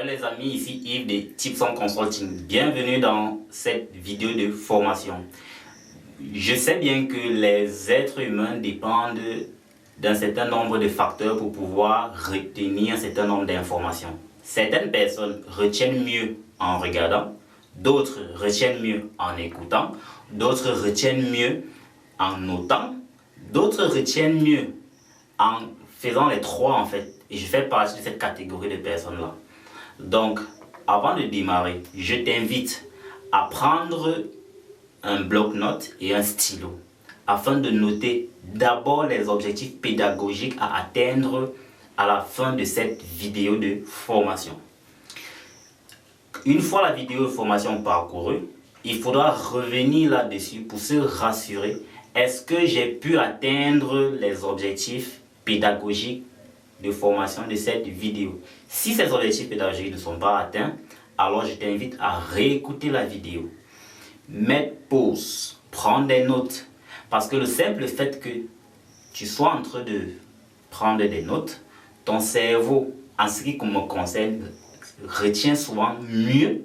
les amis, ici Yves de Tips on Consulting. Bienvenue dans cette vidéo de formation. Je sais bien que les êtres humains dépendent d'un certain nombre de facteurs pour pouvoir retenir un certain nombre d'informations. Certaines personnes retiennent mieux en regardant, d'autres retiennent mieux en écoutant, d'autres retiennent mieux en notant, d'autres retiennent mieux en faisant les trois en fait. Et je fais partie de cette catégorie de personnes-là. Donc, avant de démarrer, je t'invite à prendre un bloc-notes et un stylo afin de noter d'abord les objectifs pédagogiques à atteindre à la fin de cette vidéo de formation. Une fois la vidéo de formation parcourue, il faudra revenir là-dessus pour se rassurer. Est-ce que j'ai pu atteindre les objectifs pédagogiques de formation de cette vidéo? Si ces objectifs pédagogiques ne sont pas atteints, alors je t'invite à réécouter la vidéo. Mettre pause, prendre des notes. Parce que le simple fait que tu sois en train de prendre des notes, ton cerveau, en ce qui me concerne, retient souvent mieux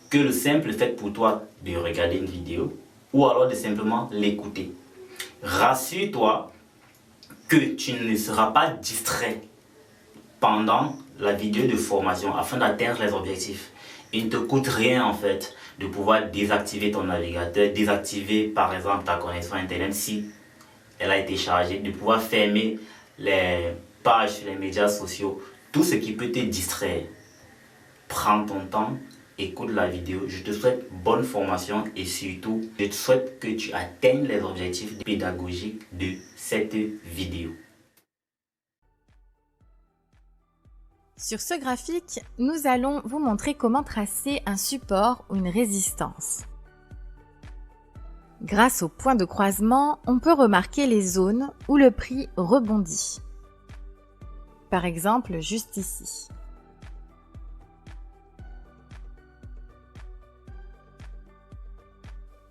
que le simple fait pour toi de regarder une vidéo ou alors de simplement l'écouter. Rassure-toi que tu ne seras pas distrait pendant la vidéo de formation afin d'atteindre les objectifs. Il ne te coûte rien en fait de pouvoir désactiver ton navigateur, désactiver par exemple ta connexion internet si elle a été chargée, de pouvoir fermer les pages sur les médias sociaux, tout ce qui peut te distraire. Prends ton temps, écoute la vidéo. Je te souhaite bonne formation et surtout, je te souhaite que tu atteignes les objectifs pédagogiques de cette vidéo. Sur ce graphique, nous allons vous montrer comment tracer un support ou une résistance. Grâce au point de croisement, on peut remarquer les zones où le prix rebondit. Par exemple, juste ici.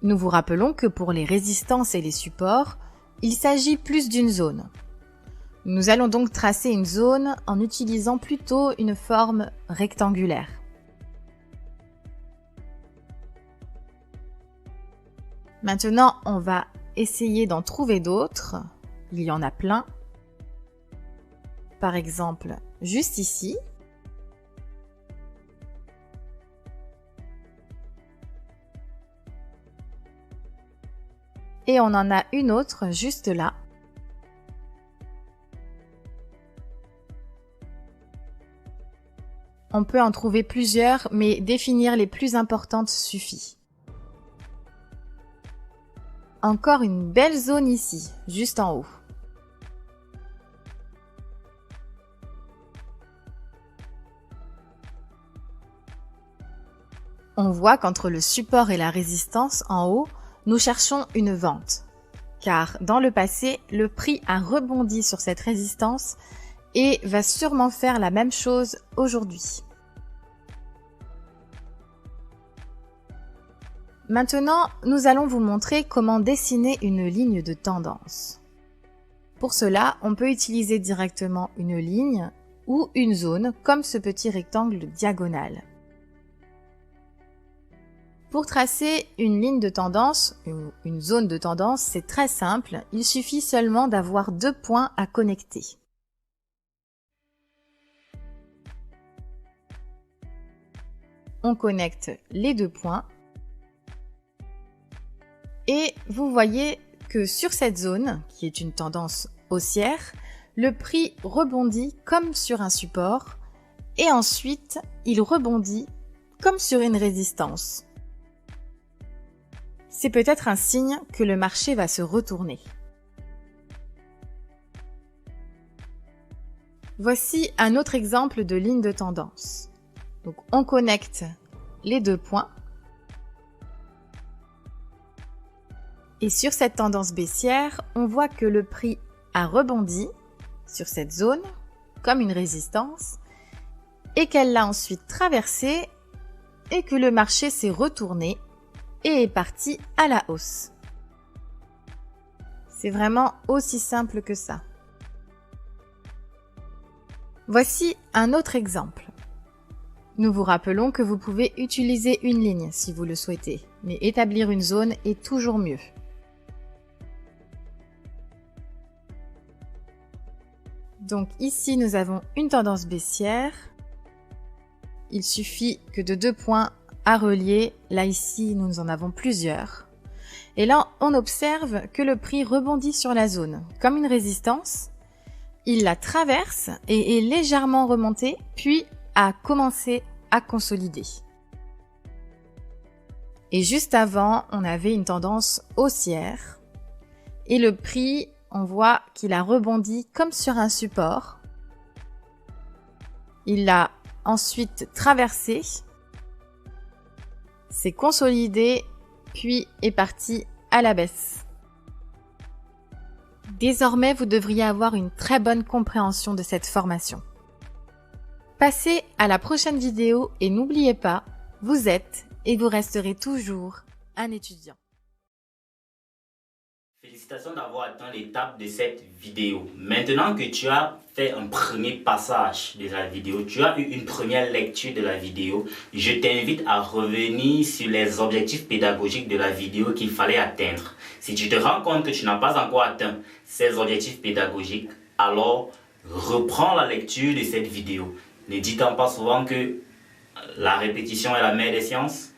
Nous vous rappelons que pour les résistances et les supports, il s'agit plus d'une zone. Nous allons donc tracer une zone en utilisant plutôt une forme rectangulaire. Maintenant, on va essayer d'en trouver d'autres. Il y en a plein. Par exemple, juste ici. Et on en a une autre juste là. On peut en trouver plusieurs, mais définir les plus importantes suffit. Encore une belle zone ici, juste en haut. On voit qu'entre le support et la résistance en haut, nous cherchons une vente. Car dans le passé, le prix a rebondi sur cette résistance et va sûrement faire la même chose aujourd'hui. Maintenant, nous allons vous montrer comment dessiner une ligne de tendance. Pour cela, on peut utiliser directement une ligne ou une zone comme ce petit rectangle diagonal. Pour tracer une ligne de tendance, ou une zone de tendance, c'est très simple, il suffit seulement d'avoir deux points à connecter. On connecte les deux points et vous voyez que sur cette zone, qui est une tendance haussière, le prix rebondit comme sur un support et ensuite il rebondit comme sur une résistance. C'est peut-être un signe que le marché va se retourner. Voici un autre exemple de ligne de tendance. Donc, on connecte les deux points. Et sur cette tendance baissière, on voit que le prix a rebondi sur cette zone comme une résistance et qu'elle l'a ensuite traversée et que le marché s'est retourné et est parti à la hausse. C'est vraiment aussi simple que ça. Voici un autre exemple. Nous vous rappelons que vous pouvez utiliser une ligne si vous le souhaitez, mais établir une zone est toujours mieux. Donc ici, nous avons une tendance baissière. Il suffit que de 2 points à relier. Là, ici, nous en avons plusieurs. Et là, on observe que le prix rebondit sur la zone, comme une résistance. Il la traverse et est légèrement remonté, puis a commencé à consolider. Et juste avant, on avait une tendance haussière. Et le prix, on voit qu'il a rebondi comme sur un support. Il l'a ensuite traversé, s'est consolidé, puis est parti à la baisse. Désormais, vous devriez avoir une très bonne compréhension de cette formation. Passez à la prochaine vidéo et n'oubliez pas, vous êtes et vous resterez toujours un étudiant. Félicitations d'avoir atteint l'étape de cette vidéo. Maintenant que tu as fait un premier passage de la vidéo, tu as eu une première lecture de la vidéo, je t'invite à revenir sur les objectifs pédagogiques de la vidéo qu'il fallait atteindre. Si tu te rends compte que tu n'as pas encore atteint ces objectifs pédagogiques, alors reprends la lecture de cette vidéo. Ne dit-on pas souvent que la répétition est la mère des sciences?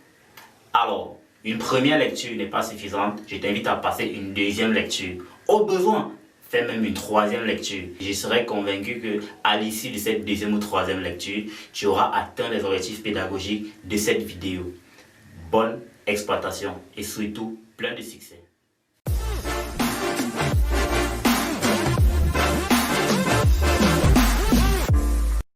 Alors, une première lecture n'est pas suffisante, je t'invite à passer une deuxième lecture. Au besoin, fais même une troisième lecture. Je serai convaincu qu'à l'issue de cette deuxième ou troisième lecture, tu auras atteint les objectifs pédagogiques de cette vidéo. Bonne exploitation et surtout plein de succès.